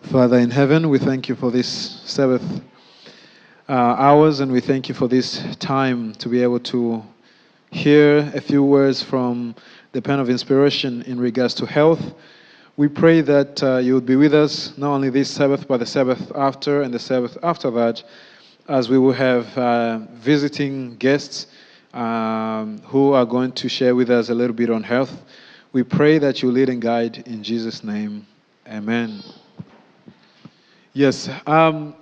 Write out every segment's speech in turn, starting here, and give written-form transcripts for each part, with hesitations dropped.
Father in heaven, we thank you for this Sabbath hours, and we thank you for this time to be able to hear a few words from the pen of inspiration in regards to health. We pray that you would be with us, not only this Sabbath, but the Sabbath after and the Sabbath after that, as we will have visiting guests who are going to share with us a little bit on health. We pray that you lead and guide in Jesus' name. Amen. Yes. I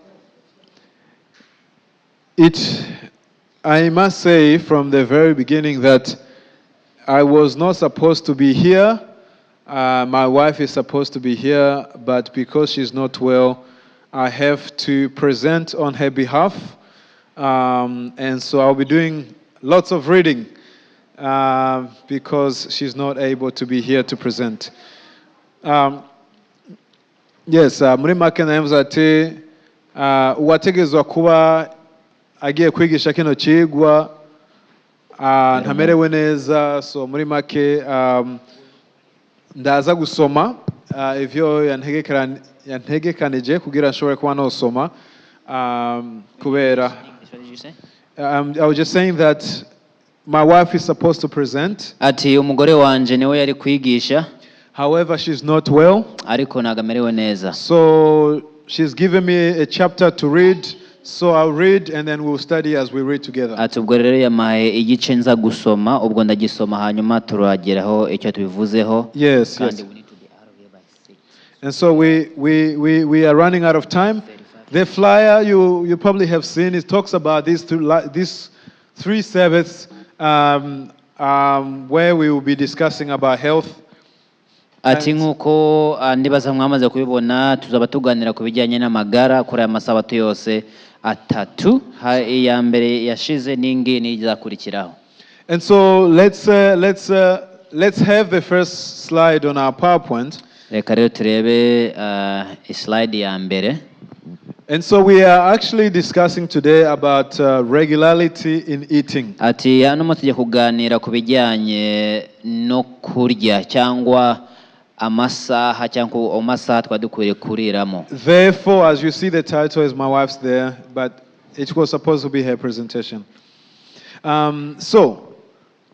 must say from the very beginning that I was not supposed to be here. My wife is supposed to be here, but because she's not well, I have to present on her behalf. And so I'll be doing lots of reading because she's not able to be here to present. Yes, muri make navuze ati uwategezwa kuba agiye kwigisha kino cigwa ntamerewe neza, so muri make ndaza gusoma ivyo yantegekanije kugira nshobore kuba nosoma kubera I was just saying that my wife is supposed to present. Ati umugore wanje niwe yari kwigisha. However, she's not well. Ariko nagamerewe neza. So she's given me a chapter to read. So I'll read and then we'll study as we read together. Ati ubwo rero yamaye igice nza gusoma, ubwo ndagisoma hanyuma turageraho icyo tubivuzeho. Yes, yes. And so we are running out of time. The flyer you probably have seen, it talks about these three Sabbaths where we will be discussing about health. Ati nkuko ndibaza mwamaze kubibona tuzaba tuganira ku bijyanye n'amagara kuri aya masabato yose atatu, iya mbere yashize n'ingi n'izakurikiraho. And so let's have the first slide on our PowerPoint. Reka rero turebe slide ya mbere. And so we are actually discussing today about regularity in eating. Ati hano tugiye kuganira ku bijyanye no kurya cyangwa amasaha cyangwa amasaha twadukwiriye kuriramo. Therefore, as you see, the title is my wife's there, but it was supposed to be her presentation.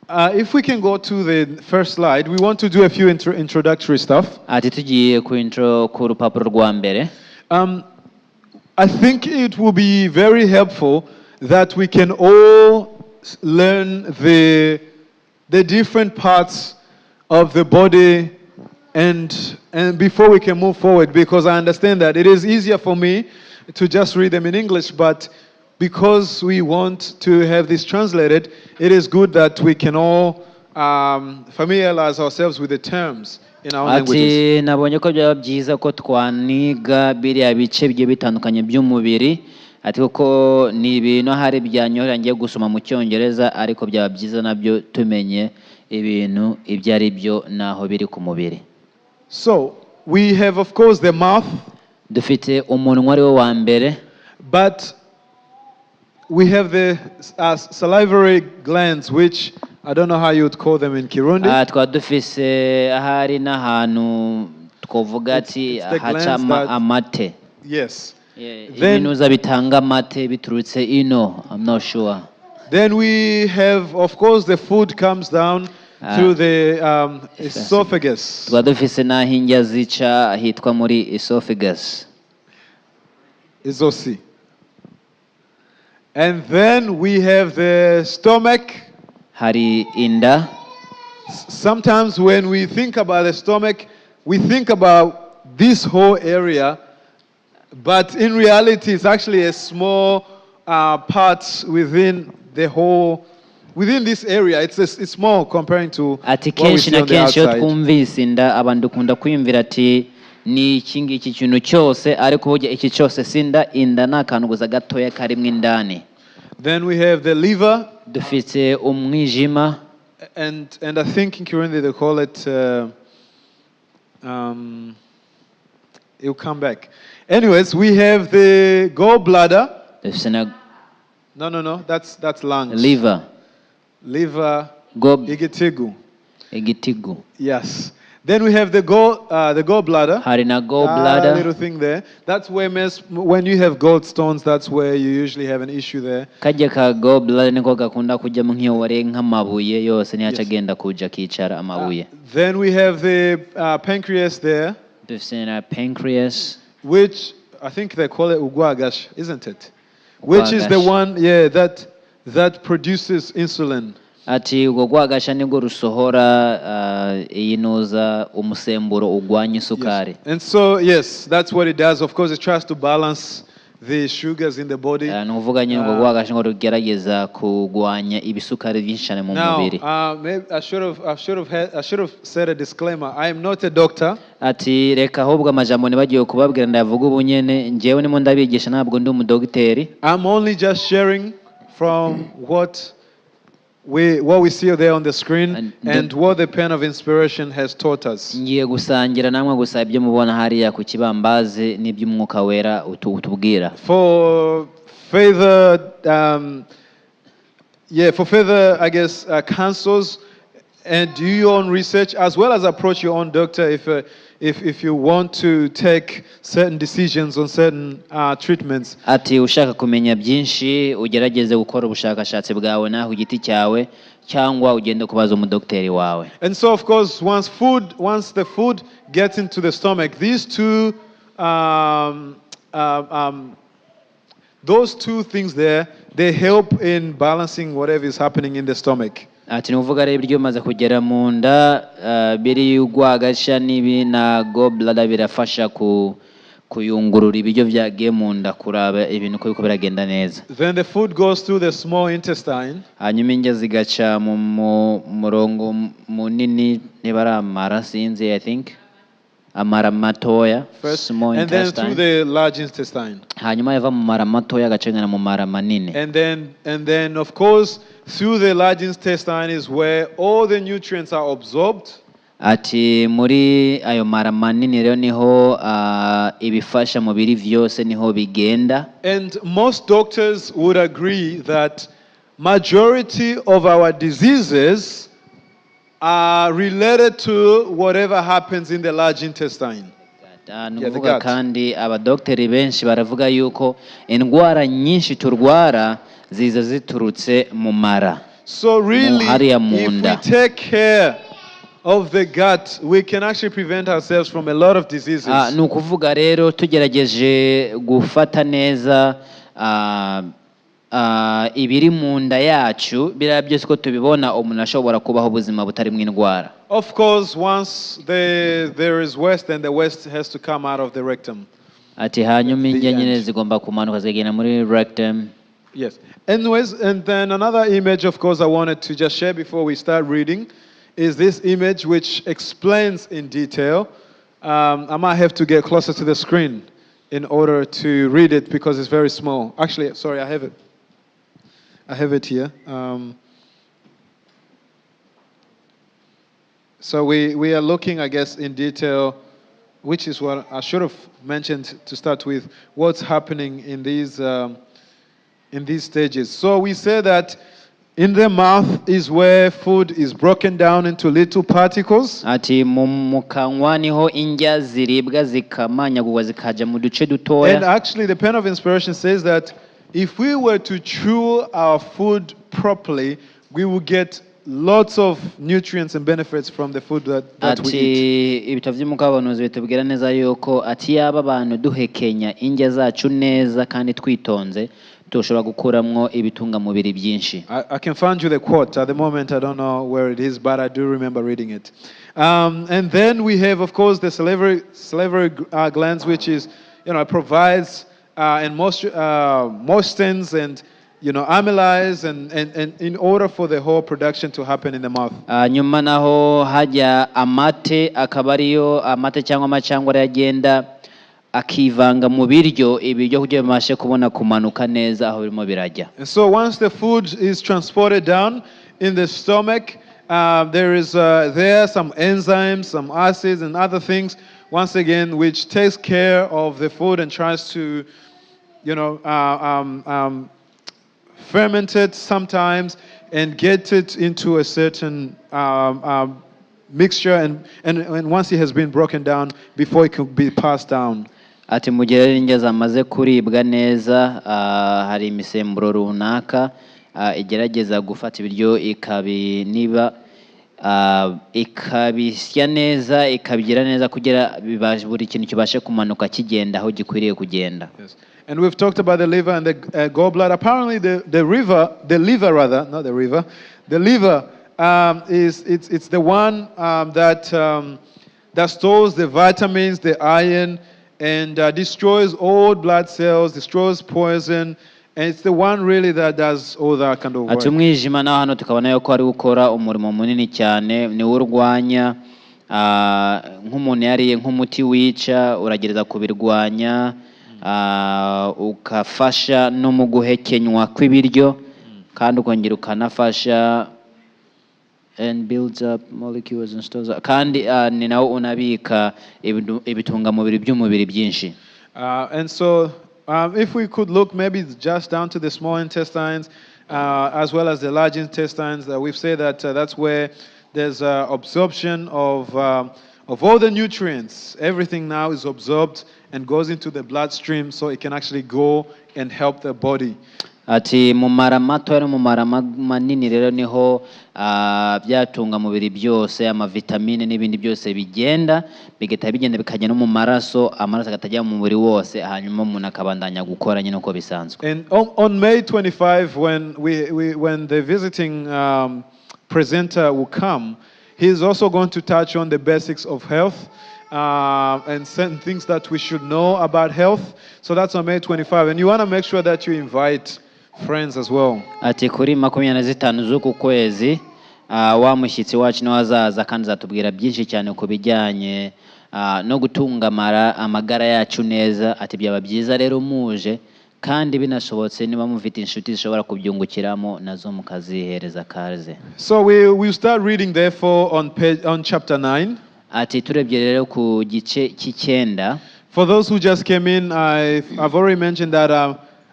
If we can go to the first slide, we want to do a few introductory stuff. Ati tugiye ku intro ku rupapuro rwa mbere. I think it will be very helpful that we can all learn the different parts of the body and before we can move forward, because I understand that it is easier for me to just read them in English, but because we want to have this translated, it is good that we can all familiarize ourselves with the terms in our languages. Ati nabonye ko byaba byiza ko twaniga biriya bice bigiye bitandukanye by'umubiri, ati kuko ni ibintu hari byanyohera ngiye gusoma mu Cyongereza, ariko byaba byiza nabyo tumenye ibintu ibyo ari byo naho biri ku mubiri. So we have, of course, the mouth. Dufite umunwa ari wo wa mbere. But we have the salivary glands, which I don't know how you would call them in Kirundi. Twa dufise ahari n'ahantu twovuga ati hacama amate. Yes. Ibinuza bitanga amate biturutse ino, I'm not sure. Then we have, of course, the food comes down through the esophagus. Twa dufise n'aho indya zica hitwa muri esophagus. Izosi. And then we have the stomach. Hari inda. Sometimes when we think about the stomach, we think about this whole area, but in reality it's actually a small part within this area. It's small comparing to what we see on the outside. Twumvise inda abantu dukunda kwiyumvira ati ni iki ngiki kintu cyose, ariko burya iki cyose sinda, inda n'akantu gusa gatoya karimwe indani. Then we have the liver. Dufite umwijima. And I think in Kirundi they call it it'll come back. Anyways, we have the gallbladder. No, that's lungs. Liver. Igitigu. Igitigu. Yes. Then we have the gallbladder. hari na A gallbladder. little thing there. That's where when you have gallstones, that's where you usually have an issue there. Kajya ka gallbladder niko gakunda kujyamo nk'iyo wariye nk'amabuye yose niyo aca agenda kuja akicara amabuye. Then we have the pancreas there, Dufise na pancreas. which I think they call it ugwagash, isn't it? Which is the Ugwagash. one, that produces insulin. Ati ubwo gwagasha nibwo rusohora iyinuza umusemburo ugwanya isukari. And so, yes, that's what it does. Of course, it tries to balance the sugars in the body. Ni ukuvuga nyine ubwo gwagasha ngo rugerageza kugwanya ibisukari byinshi cyane mu Now, mubiri. maybe I should have said a disclaimer. I am not a doctor. Ati reka ahubwo amajambo nibagiye kubabwira ndavuga ubu nyene njyewe nimo ndabigisha ntabwo ndi umudogiteri. I'm only just sharing from what we see there on the screen and what the pen of inspiration has taught us. Ngiye gusangira namwe gusa ibyo mubona hariya ku kibambazi n'iby'umwuka wera utubwira. For further, I guess, counsels and do your own research as well as approach your own doctor if you want to take certain decisions on certain treatments. Ati ushaka kumenya byinshi ugerageze gukora ubushakashatsi bwawe naho ku giti cyawe cyangwa ugende kubaza umudokiteri wawe. And so, of course, once the food gets into the stomach, those two things there, they help in balancing whatever is happening in the stomach. Ati nuvuga rero ibyo maze kugera mu nda biri ugwagasha nibi na gallbladder birafasha kuyungurura ibiryo byagiye mu nda kuraba ibintu uko biragenda neza. Then the food goes through the small intestine. Hanyuma indya zigaca mu murongo munini nibaramara sinzi I think amara matoya First, small and then intestine. through the large intestine. Hanyuma yava mu mara matoya agacengana mu mara manini. And then of course through the large intestine is where all the nutrients are absorbed. Ati muri ayo mara manini rero niho ibifasha mubiri vyose niho bigenda. And most doctors would agree that majority of our diseases are related to whatever happens in the large intestine. Nukuvuga kandi abadokiteri benshi baravuga yuko indwara nyinshi turwara ziza ziturutse mu mara. So really, if munda. we take care of the gut, we can actually prevent ourselves from a lot of diseases. Nukuvuga rero tugerageje gufata neza ibiri mu nda yacu biriya byose ko tubibona umuntu ashobora kubaho ubuzima butarimo indwara. Of course, once there is waste, then the waste has to come out of the rectum. Ati hanyuma indya nyine zigomba kumanuka zigenda muri rectum. Yes. Anyways, and then another image, of course, I wanted to just share before we start reading is this image which explains in detail. I might have to get closer to the screen in order to read it because it's very small. Actually, sorry, I have it. I have it here. So we are looking, I guess, in detail, which is what I should have mentioned to start with, what's happening in these stages. So we say that in the mouth is where food is broken down into little particles. Ati mu kanwa niho indya ziribwa zikamanyagurwa zikaja mu duce dutoya. And actually the pen of inspiration says that if we were to chew our food properly, we will get lots of nutrients and benefits from the food that we eat. Ibitabo by'umukabanuzi bitubwira neza yuko ati yaba abantu duhekenya indya zacu neza kandi twitonze tushobora gukuramwo ibitunga mubiri byinshi. I can find you the quote. At the moment I don't know where it is, but I do remember reading it. And then we have, of course, the salivary glands, which is, provides and moistens and amylase and in order for the whole production to happen in the mouth. Nyuma naho hajya amate akaba ariyo amate cyangwa amacangwa yagenda akivanga mu biryo ibiryo kugira bimashe kubona kumanuka neza aho birimo birajya. And so once the food is transported down in the stomach, there is some enzymes, some acids and other things, once again, which takes care of the food and tries to, ferment it sometimes and get it into a certain mixture and once it has been broken down before it could be passed down. Ati mu gihe rero indyo zamaze kuribwa neza hari imisemburo runaka igerageza gufata ibiryo niba ikabisya neza ikabigira neza kugira buri kintu kibashe kumanuka kigenda aho gikwiriye kugenda. Yes. And we've talked about the liver and the gallbladder. Apparently the liver it's the one that stores the vitamins, the iron, and destroys old blood cells, destroys poison, and it's the one really that does all that kind of work. Ati umwijima naho hano tukabona yuko ari gukora umurimo munini cyane ni urwanya nk'umuntu yariye nk'umuti wica uragereza kubirwanya ukafasha no mu guhekenywa kw'ibiryo kandi ukongera ukanafasha and builds up molecules and stores kandi ni nawo unabika ibitungamubiri by'umubiri byinshi. And so if we could look maybe just down to the small intestines as well as the large intestines, we've said that that's where there's absorption of all the nutrients. Everything now is absorbed and goes into the bloodstream so it can actually go and help the body. Ati mu mara mato no mu mara manini rero niho byatunga mubiri byose amavitamine n'ibindi byose bigenda bikajya no mu maraso amaraso agatajya mu mubiri wose hanyuma umuntu akabandanya gukora nyine uko bisanzwe. And on May 25 when the visiting presenter will come, he's also going to touch on the basics of health and certain things that we should know about health. So that's on May 25 and you want to make sure that you invite friends as well. Ati kuri 25 z'uku kwezi wa mushyitsi wacu no azaza kandi zatubwira byinshi cyane ku bijyanye no gutunga amagara yacu neza. Ati byaba byiza rero muje kandi binashobotse niba mufite inshuti zishobora kubyungukiramo nazo mukazihereza kaze. So we start reading therefore on chapter 9. Ati turebye rero ku gice cy'icyenda. For those who just came in, I've already mentioned that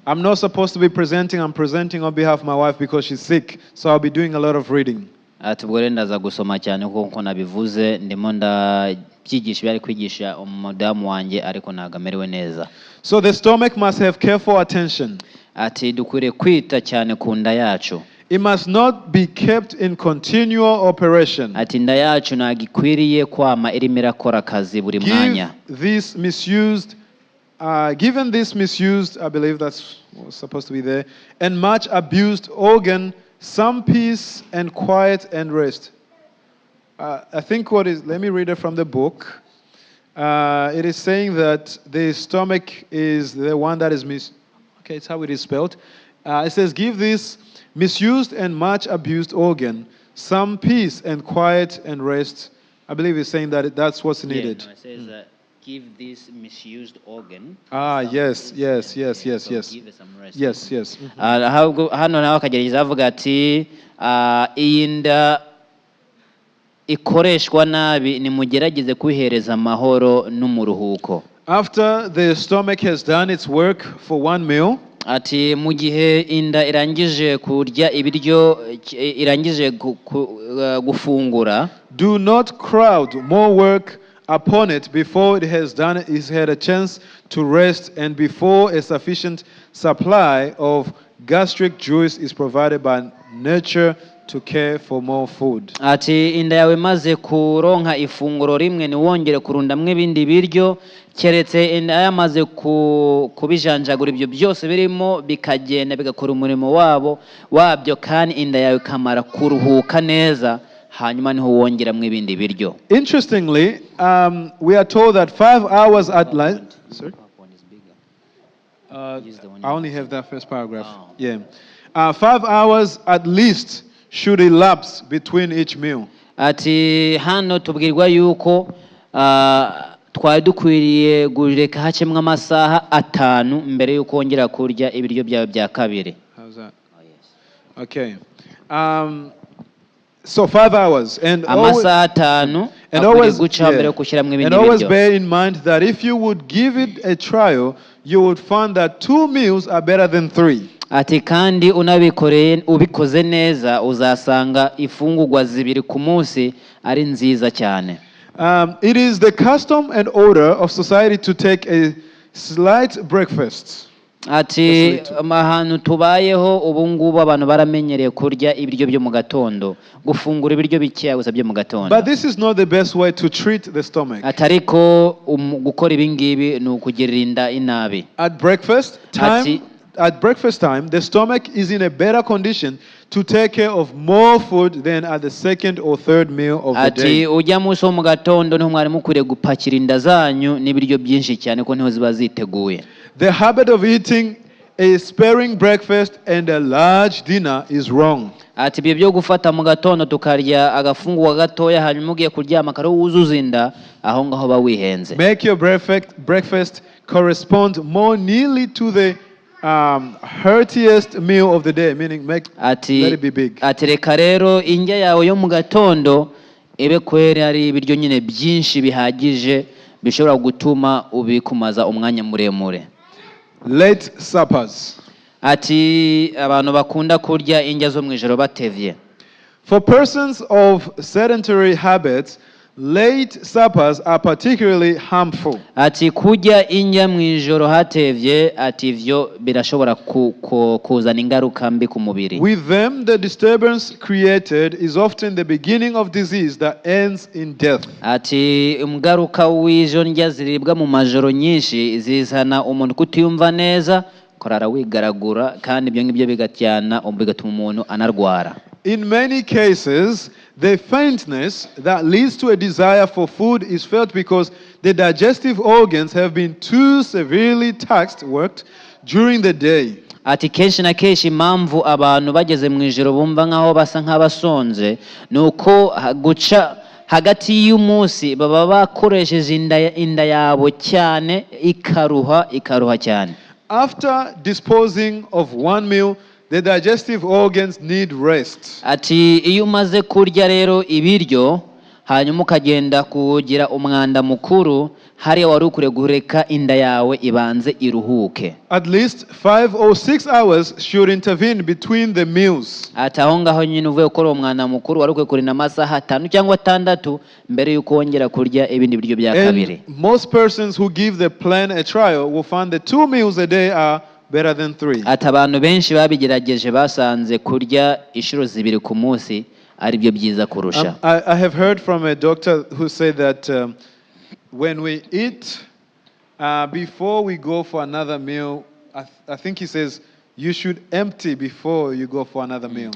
I'm not supposed to be presenting. I'm presenting on behalf of my wife because she's sick. So I'll be doing a lot of reading. Ati ubwo ndaza gusoma cyane kuko nabivuze ndimo ndabyigisha bari kwigisha umudamu wanjye ariko nagamerewe neza. So the stomach must have careful attention. Ati dukwiriye kwita cyane ku nda yacu. It must not be kept in continual operation. Ati nda yacu nagikwiriye kwama irimo irakora akazi buri mwanya. Given this misused, I believe that's what's supposed to be there, and much abused organ, some peace and quiet and rest. I think let me read it from the book. It is saying that the stomach is the one that is okay, it's how it is spelled. It says, give this misused and much abused organ some peace and quiet and rest. I believe it's saying that that's what's needed. Yeah, no, it says that give this misused organ. Yes. Give it some rest. Yes. Hano nawe akagerageza avuga ati iyi nda ikoreshwa nabi nimugerageze kwihereza amahoro n'umuruhuko. After the stomach has done its work for one meal, ati mu gihe inda irangije kurya ibiryo irangije gufungura, do not crowd more work upon it before it has had a chance to rest and before a sufficient supply of gastric juice is provided by nature to care for more food. Ati inda yawe maze kuronka ifunguro rimwe ni wongere kurundamwe ibindi biryo keretse inda yamaze kubijanjagura ibyo byose birimo bikagenda bigakora umurimo wabyo kandi inda yawe kamara kuruhuka neza hanyuma niho wongeramwe ibindi biryo. Interestingly, we are told that 5 hours at lunch. Sorry? I only have that first paragraph. Oh. Yeah. 5 hours at least should elapse between each meal. Ati hano tubwirwa yuko twari dukwiriye gureka hacemwe amasaha 5 mbere yuko wongera kurya ibiryo byawe bya kabiri. How's that? Oh, yes. Okay. So 5 hours and always bear in mind that if you would give it a trial, you would find that 2 meals are better than 3. ati kandi ubikoze neza uzasanga ifungurwa zibiri ku munsi ari nziza cyane. It is the custom and order of society to take a slight breakfast. Ati ahantu tubayeho ubu ngubu abantu baramenyereye kurya ibiryo byo mu gatondo, gufungura ibiryo bikeya gusa byo mu gatondo. But this is not the best way to treat the stomach. Atariko gukora ibi ngibi ni ukugirira inabi. At breakfast time, the stomach is in a better condition to take care of more food than at the second or third meal of the day. Ati ujya munsi wo mu gatondo niho mwari mukwiriye gupakira inda zanyu n'ibiryo byinshi cyane ko niho ziba ziteguye. The habit of eating a sparing breakfast and a large dinner is wrong. Ati ibyo byo gufata mu gatondo tukarya agafunguro gatoya hanyuma ugiye kuryama kare wuzuza inda, aho ngaho ba wihenze. Make your breakfast correspond more nearly to the heartiest meal of the day, meaning let it be big. Ati reka rero indya yawe yo mu gatondo ibe kweri ari ibiryo nyine byinshi bihagije bishobora gutuma ubikumaza umwanya muremure. Late suppers. Ati abantu bakunda kurya indya zo mu ijoro batevye. For persons of sedentary habits, late suppers are particularly harmful. Ati kurya indya mu ijoro hatevye ati ivyo birashobora kuzana ingaruka mbi ku mubiri. With them, the disturbance created is often the beginning of disease that ends in death. Ati ingaruka w'izo ndya ziribwa mu majoro nyinshi zizana umuntu kutiyumva neza, korara wigaragura kandi ibyo ngibyo bigatuma umuntu anarwara. In many cases, the faintness that leads to a desire for food is felt because the digestive organs have been too severely worked during the day. Ati kenshi na kenshi impamvu abantu bageze mu ijoro bumva nkaho basa nk'abasonze nuko guca hagati y'umunsi baba bakoresheje inda yabo cyane ikaruha cyane. After disposing of one meal, the digestive organs need rest. Ati iyo umaze kurya rero ibiryo hanyuma ukagenda kugira umwanda mukuru, hariya wari ukwiye gureka inda yawe ibanze iruhuke. At least 5 or 6 hours should intervene between the meals. Ati aho ngaho nyine uvuye gukora umwanda mukuru wari ukwiye kurinda amasaha 5 cyangwa 6 mbere yuko wongera kurya ibindi biryo bya kabiri. Most persons who give the plan a trial will find that 2 meals a day are better than 3. Ati abantu benshi babigerageje basanze kurya inshuro 2 ku munsi ari byo byiza kurusha. I have heard from a doctor who said that when we eat before we go for another meal, I think he says you should empty before you go for another meal.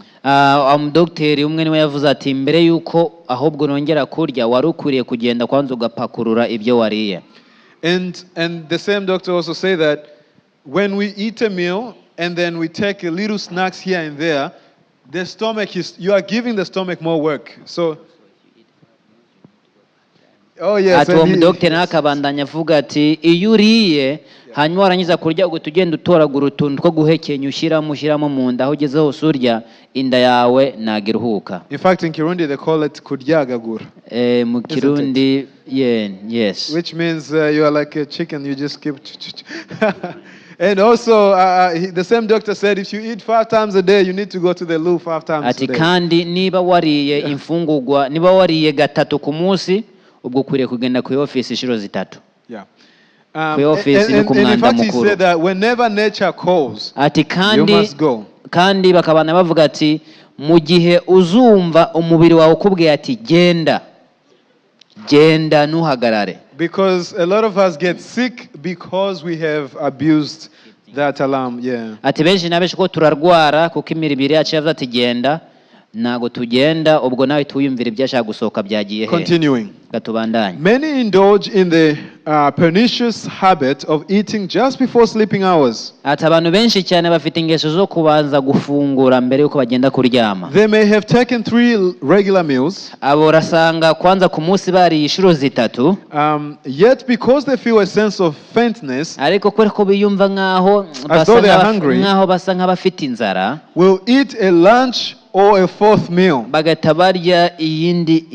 Dr. umwe niwe yavuze ati mbere yuko ahubwo nongera kurya wari ukwiriye kugenda kwanza ugapakurura ibyo wariye. And the same doctor also say that when we eat a meal and then we take a little snacks here and there, the stomach you are giving the stomach more work. So ati uwo mudogiteri nakabandanya avuga ati iyo uriye hanyuma warangiza kurya ugenda utoragura utuntu two guhekenya ushyiramo mu nda aho ugeze hose urya inda yawe ntago iruhuka. In fact, in Kirundi they call it kuryagagura. Mu Kirundi yes. Which means you are like a chicken, you just keep And also, the same doctor said if you eat 5 times a day, you need to go to the loo 5 times a day. Ati kandi niba wariye imfungurwa, niba wariye 3 ku munsi, ubwo ukwiriye kugenda ku office inshuro 3. Yeah. Ku office no ku mwanda mukuru. He said that whenever nature calls, ati kandi, you must go. Kandi bakabana bavuga ati mu gihe uzumva umubiri wawe ukubwiye ati genda ntuhagarare. Because a lot of us get sick because we have abused that alarm. Yeah. Ati benshi nabenshi ko turarwara kuko imiribiri yacu yavuze ati genda nago tugenda ubwo nawe tuyumvira ibyashaka gusohoka byagiye he. Continuing. Gatubandanye. Many indulge in the pernicious habit of eating just before sleeping hours. Ati abantu benshi cyane bafite ingeso zo kubanza gufungura mbere yuko bagenda kuryama. They may have taken 3 regular meals. Abo rasanga kwanza ku munsi bari inshuro 3. Yet because they feel a sense of faintness, ariko ko biyumva nkaho basa nk'abafite inzara, will eat a lunch or a fourth meal. bagahita barya iyindi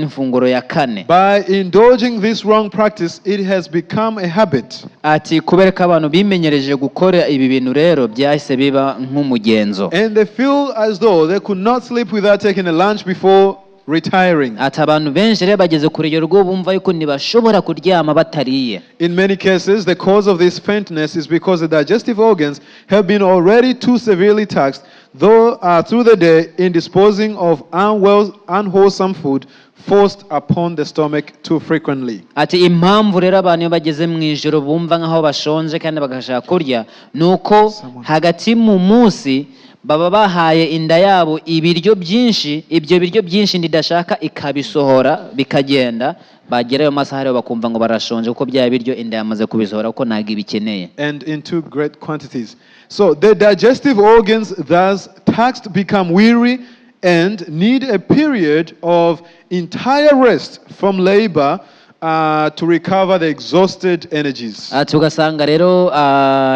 mfunguro ya kane. By indulging this wrong practice, it has become a habit. Ati kubera ko abantu bimenyereje gukora ibi bintu rero byahise biba nk'umugenzo. And they feel as though they could not sleep without taking a lunch before retiring. Ati abantu benshi rero bageze ku rugero rwo bumva yuko ntibashobora kuryama batariye. In many cases, the cause of this faintness is because the digestive organs have been already too severely taxed through the day in disposing of unwholesome food forced upon the stomach too frequently. Ati impamvu rero abantu iyo bageze mu ijoro bumva nkaho bashonje kandi bagashaka kurya nuko hagati mu munsi baba bahaye inda yabo ibiryo byinshi, ibyo biryo byinshi ndidashaka ikabisohora bikagenda, bagerayo masaha rero bakumva ngo barashonje kuko bya biryo inda yamaze kubisohora kuko ntago ibikeneye. And in too great quantities. So the digestive organs thus taxed become weary and need a period of entire rest from labor to recover the exhausted energies. Tugasanga rero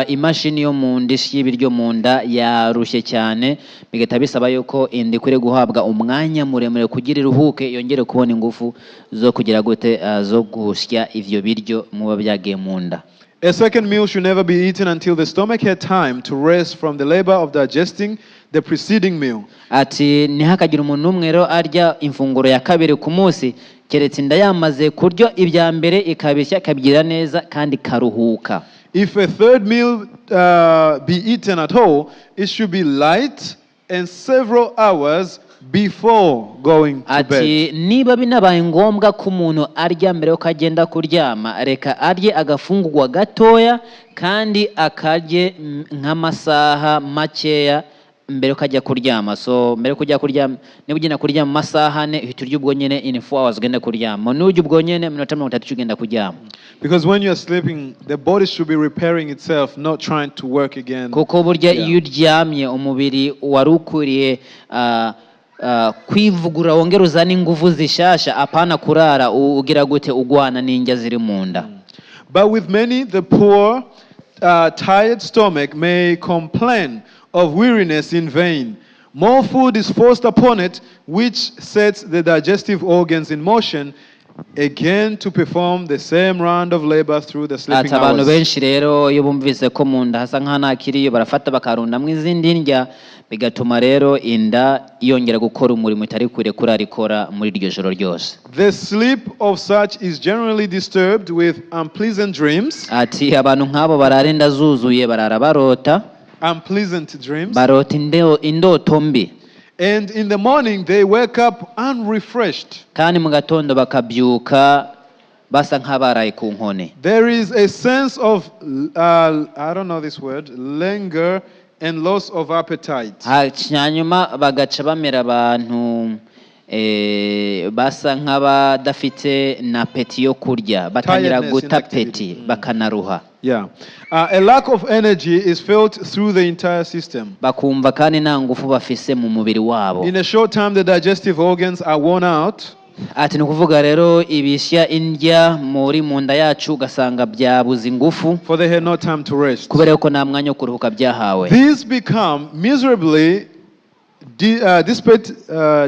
imashini yo mu nda y'ibiryo mu nda yarushye cyane, bigahita bisaba yuko inda ikwiriye guhabwa umwanya muremure kugira iruhuke yongere kubona ingufu zo kugira gute zo gusya ivyo biryo muba byagiye mu nda. A second meal should never be eaten until the stomach had time to rest from the labor of digesting the preceding meal. Ati ntihakagira umuntu n'umwe rero arya imfunguro ya kabiri ku munsi keretse inda yamaze kurya ibya mbere ikabishya ikabigira neza kandi karuhuka. If a third meal be eaten at all, it should be light and several hours before going to bed. Ati niba binabaye ngombwa ko umuntu arya mbere yuko agenda kuryama, reka arye agafungurwa gatoya kandi akarye nk'amasaha makeya mbere yuko ajya kuryama. So mbere kujya kuryama, niba ugenda kuryama amasaha 4 uhita urya ubwo nyene in 4 hours ugenda kuryama, n'urya ubwo nyene minota 30 ugenda kuryama. Because when you are sleeping, the body should be repairing itself, not trying to work again. Kuko burya iyo uryamye umubiri warukuriye kwivugura wongera uzana ingufu zishasha, apana kurara ugira gute ugwana n'injya ziri mu nda. But with many, the poor, tired stomach may complain of weariness in vain. More food is forced upon it, which sets the digestive organs in motion again to perform the same round of labor through the sleeping hours. Abantu benshi rero iyo bumvise ko mu nda hasa nk'anakiriyo barafata bakarundamwo izindi ndya, bigatuma rero inda yongera gukora umurimo itari kwire kurarikora muri iryo joro ryose. The sleep of such is generally disturbed with unpleasant dreams. Ati abantu nk'abo barara inda zuzuye, barara barota unpleasant dreams. Barota indoto mbi. And in the morning they wake up unrefreshed. Kandi mu gatondo bakabyuka basa nk'abaraye ku nkone. There is a sense of I don't know this word, languor and loss of appetite. Hanyuma bagaca bamera abantu basa nk'abadafite na peti yo kurya, batangira guta peti bakanaruha. Yeah. A lack of energy is felt through the entire system. Bakumva kandi nta ngufu bafise mu mubiri wabo. In a short time the digestive organs are worn out. Ati nukuvuga rero ibishya indya muri mu nda yacu ugasanga byabuze ingufu, for they had no time to rest. Kubera ko nta mwanya wo kuruhuka byahawe. These become miserably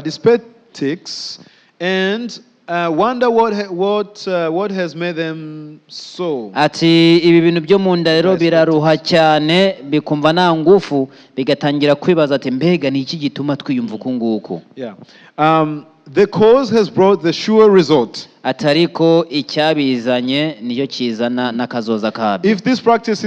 dyspeptics and wonder what has made them so. Ati ibi bintu byo mu nda rero biraruha cyane, bikumva nta ngufu, bigatangira kwibaza ati mbega ni iki gituma twiyumva uku nguku. Yeah. The cause has brought the sure result. Atariko icyabizanye niyo kizana n'akazoza kabyo. If this practice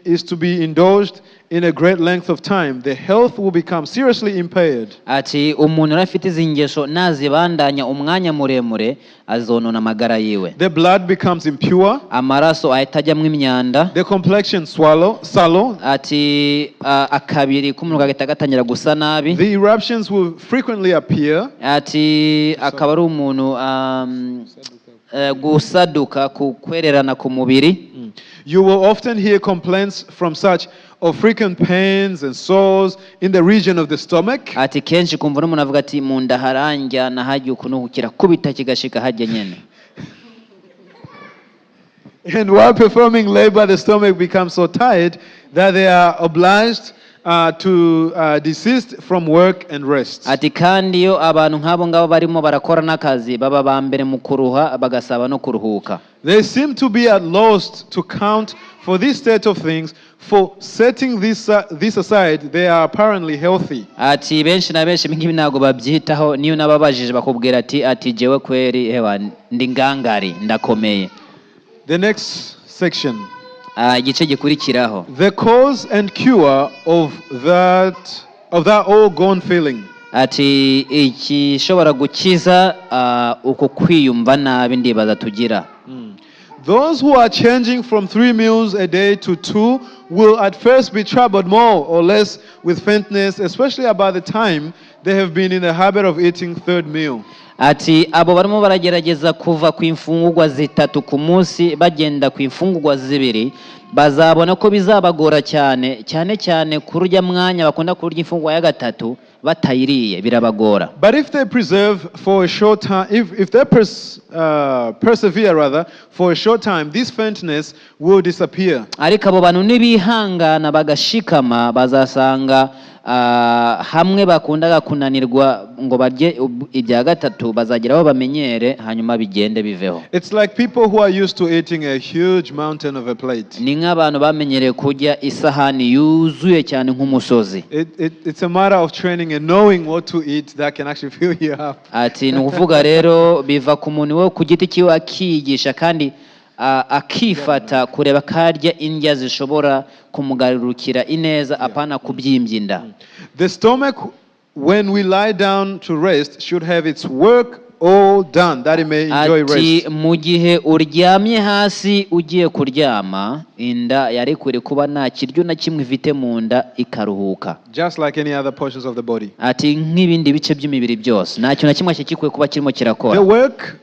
is to be indulged in a great length of time, the health will become seriously impaired. Ati umuntu arafite izingesho nazibandanya umwanya muremure azonona amagara yiwe. The blood becomes impure. Amaraso ahitajyamwe imyanda. The complexion sallow. Ati akabiri k'umuntu kagahita gatangira gusa nabi. The eruptions will frequently appear. Ati akaba ari umuntu gusaduka kukwererana ku mubiri. You will often hear complaints from such of frequent pains and sores in the region of the stomach. Ati kenshi kumva n'umuntu avuga ati mu nda haranja nahagiye ukunuhukira kubita kigashika hajye nyene. And while performing labor, the stomach becomes so tired that they are obliged to desist from work and rest. ati kandi iyo abantu nk'abo ngabo barimo barakora n'akazi baba ba mbere mu kuruha bagasaba no kuruhuka. They seem to be at loss to count for this state of things, for setting this aside, they are apparently healthy. ati benshi na benshi ibingibi ntabwo babyitaho, niyo nababajije bakubwira ati jewe kweri hewa ndi ngangari ndakomeye. The next section. Igice gikurikiraho. The cause and cure of that all gone feeling. ati ikishobora gukiza uko kwiyumva nabi ndibaza tugira. Those who are changing from 3 meals a day to 2 will at first be troubled more or less with faintness, especially about the time they have been in the habit of eating 3rd meal. ati abo barimo baragerageza kuva ku imfungurwa zitatu ku munsi bagenda ku imfungurwa zibiri, bazabona ko bizabagora cyane cyane kurya mwanya bakunda kurya imfungurwa ya gatatu batayiriye birabagora. But if they preserve for a short time, if they persevere rather for a short time, this faintness will disappear. ariko abo bantu nibihangana bagashikama bazasanga hamwe bakundaga kunanirwa ngo barye ibya gatatu bazageraho bamenyere hanyuma bigende biveho. It's like people who are used to eating a huge mountain of a plate. ni nk'abantu bamenyereye kurya isahani yuzuye cyane nk'umusozi. It's a matter of training and knowing what to eat that can actually fill you up. ati ni ukuvuga rero biva ku muntu we ku giti cyiwe akiyigisha kandi akifata kureba karya indya zishobora kumugarurukira ineza apana kubyimbya inda. The stomach, when we lie down to rest, should have its work all done that it may enjoy ati rest. mu gihe uryamye hasi ugiye kuryama inda yari kwiriye kuba nta kiryo na kimwe ifite mu nda ikaruhuka. Just like any other portions of the body. ati nk'ibindi bice by'imibiri byose nta kintu na kimwe kikwiye kuba kirimo kirakora. The work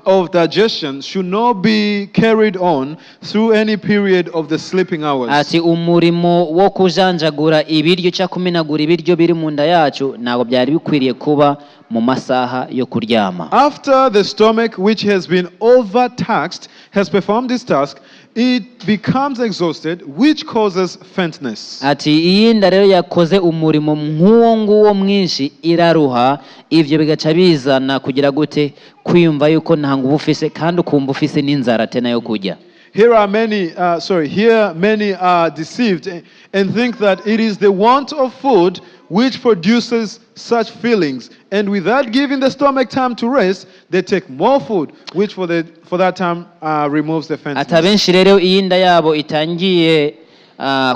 of digestion should not be carried on through any period of the sleeping hours. ati umurimo wo kujanjagura ibiryo cyangwa kumenagura ibiryo biri mu nda yacu ntabwo byari bikwiriye kuba mu masaha yo kuryama. After the stomach, which has been overtaxed, has performed this task, it becomes exhausted, which causes faintness. ati iyi nda rero yakoze umurimo nk'uwo nguwo mwinshi iraruha, ivyo bigaca bizana kugira gute kwiyumva yuko nta nguvu ufise kandi ukumva ufise n'inzara tena yo kurya. Here many are deceived and think that it is the want of food which produces such feelings, and without giving the stomach time to rest, they take more food, which for that time removes the faintness. ati abenshi rero iyi nda yabo itangiye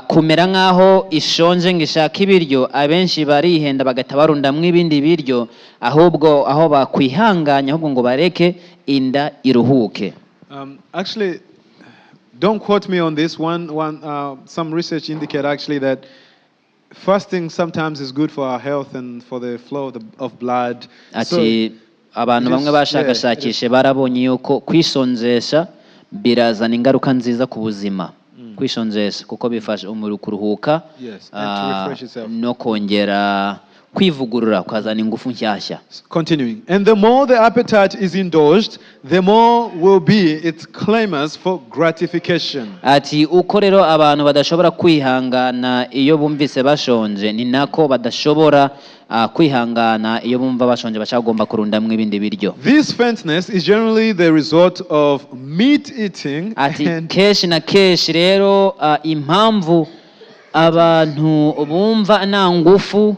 kumera nk'aho ishonje ngo ishaka ibiryo, abenshi barihenda bagahita barundamwo ibindi biryo ahubwo aho bakwihanganya ahubwo ngo bareke inda iruhuke. Actually, don't quote me on this one. Some research indicate actually that fasting sometimes is good for our health and for the flow of blood. ati abantu bamwe bashakashakishe barabonye yuko kwisonzesha birazana ingaruka nziza ku buzima. Kwisonzesha kuko bifasha umubiri kuruhuka no kongera kwivugurura ukazana ingufu nshyashya. Continuing, and the more the appetite is indulged, the more will be its clamors for gratification. ati uko rero abantu badashobora kwihangana iyo bumvise bashonje ni nako badashobora kwihangana iyo bumva bashonje bashagomba kurundamwo ibindi biryo. This faintness is generally the result of meat eating. ati keshi na keshi rero impamvu abantu bumva nta ngufu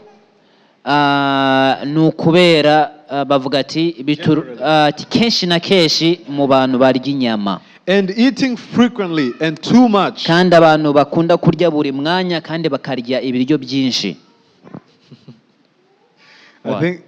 ni ukubera bavuga ati kenshi na keshi mu bantu barya inyama. And eating frequently and too much. kandi abantu bakunda kurya buri mwanya kandi bakarya ibiryo byinshi. I think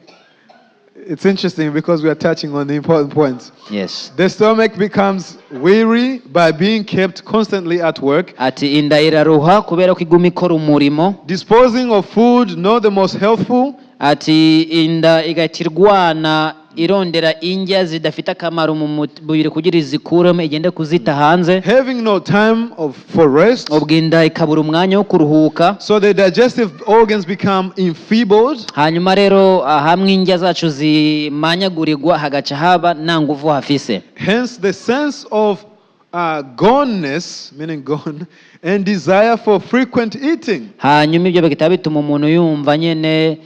it's interesting because we are touching on the important points. Yes. The stomach becomes weary by being kept constantly at work. ati inda iraruha kubera ko iguma ikora umurimo. Disposing of food not the most healthful. ati inda igatirwana irondera indya zidafite akamaro mu mubiri kugira izikuremo igende kuzita hanze. Having no time for rest. ubwo inda ikabura umwanya wo kuruhuka. So the digestive organs become enfeebled. hanyuma rero hamwe indya zacu zimanyagurirwa hagaca haba nta nguvu hafise. Hence the sense of goneness, meaning gone, and desire for frequent eating. hanyuma ibyo bigahita bituma umuntu yumva nyine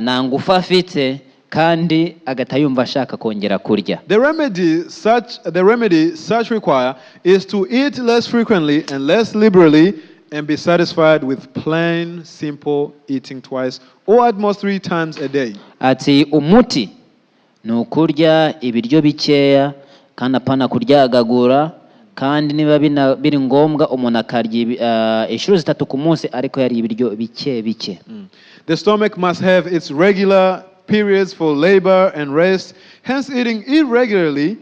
nta ngufu afite kandi agahita yumva ashaka kongera kurya. The remedy such require is to eat less frequently and less liberally and be satisfied with plain, simple eating twice or at most 3 times a day. Ati umuti ni ukurya ibiryo bikeya kandi apana kuryagagura, kandi niba biri ngombwa umuntu akarya inshuro 3 ku munsi ariko yari ibiryo bike bike. The stomach must have its regular periods for labor and rest. Hence, eating irregularly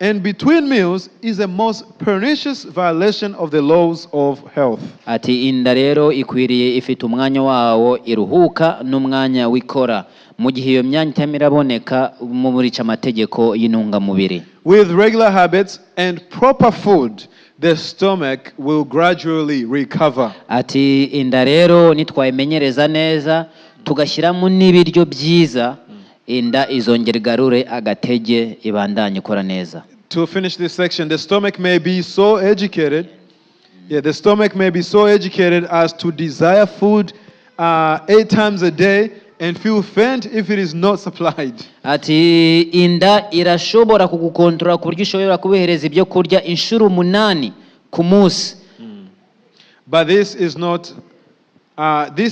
and between meals is a most pernicious violation of the laws of health. Ati inda rero ikwiriye ifite umwanya wawo iruhuka n'umwanya wikora mu gihe iyo myanya itamiraboneka mu burica amategeko y'intungamubiri. With regular habits and proper food, the stomach will gradually recover. Ati inda rero nitwayimenyereza neza tugashyiramo n'ibiryo byiza, inda izongera igarure agatege ibandanye ikora neza. To finish this section, the stomach may be so educated as to desire food 8 times a day and feel faint if it is not supplied. Ati inda irashobora kugukontrola kurya ishobora kubihereza ibyo kurya inshuro 8 ku munsi. But this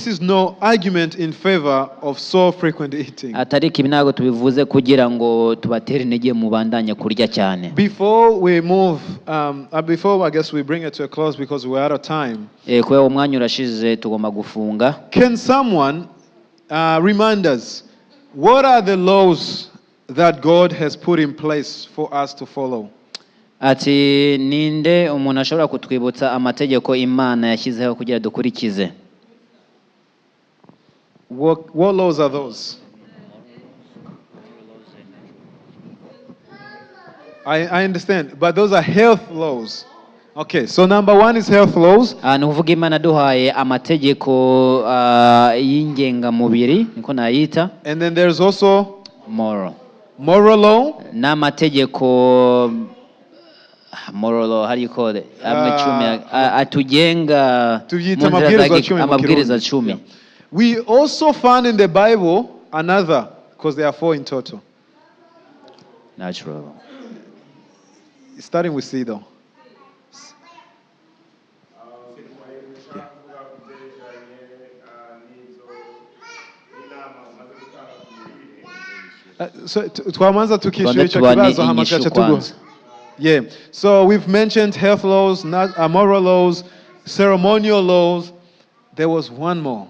is no argument in favor of so frequent eating. Atari kibi ntago tubivuze kugira ngo tubatere intege mu bandanye kurya cyane. Before we move, before I guess we bring it to a close because we're out of time. Kwa umwanya urashize tugomba gufunga. Can someone remind us what are the laws that God has put in place for us to follow? Ati ninde umuntu ashobora kutwibutsa amategeko Imana yashyizeho kugira dukurikize? What laws are those? I understand, but those are health laws. Okay, so number 1 is health laws. Nuvuga Imana duhaye amategeko y'ingengamubiri niko nayita. And then there's also moral law. N'amategeko moral law, how do you call it? Atugenga amabwiriza 10. We also found in the Bible another, because there are 4 in total. Natural. Starting with C though. So twamanza tukishyura icyo kibazo hamagacha tugo. Yeah. So we've mentioned health laws, moral laws, ceremonial laws. There was one more.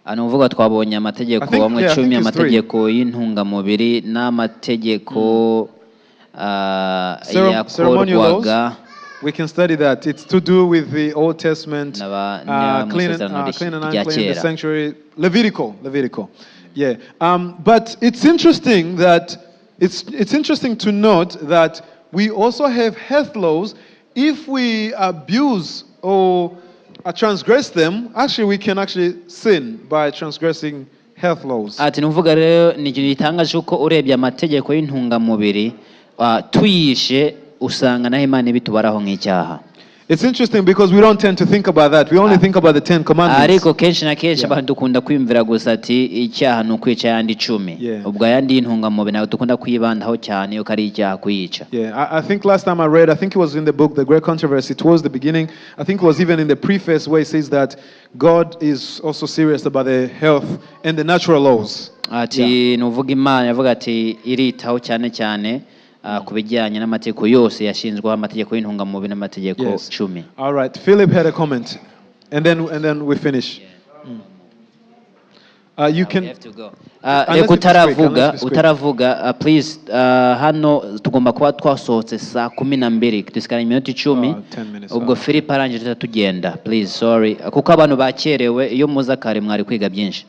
Anuvuga twabonye amategeko bamwe 10 amategeko y'intungamubiri n'amategeko yakorwaga. We can study that. It's to do with the Old Testament, clean and unclean, the sanctuary, Levitical. Yeah. But it's interesting that it's interesting to note that we also have health laws. If we abuse or transgress them, actually we can sin by transgressing health laws. Ati nuvuga rero ni ikintu gitangaje uko urebye amategeko y'intungamubiri tuyishe usanga naho Imana ibitubaraho nk'icyaha. It's interesting because we don't tend to think about that. We only think about the 10 commandments. Ariko kenshi na kenshi abantu dukunda kwimvira gusa ati icyaha no kwica yandi 10. Ubwo yandi intungamubiri nawe dukunda kwibandaho cyane yo kari icyaha kuyica. Yeah, I think last time I read, I think it was in the book The Great Controversy, towards the beginning, I think it was even in the preface where it says that God is also serious about the health and the natural laws. Ati nuvuga Imana yavuga ati iritaho cyane kubijyanye n'amategeko yose yashinzweho amategeko y'intungamubiri n'amategeko 10. All right, Philip had a comment, and then we finish. You can have to go. Utaravuga please, hano tugomba kuba twasohotse saa 12 dusikana iminota 10. Ubwo Philip arangije tugenda, please, sorry kuko abantu bakerewe iyo muza kare mwari kwiga byinshi.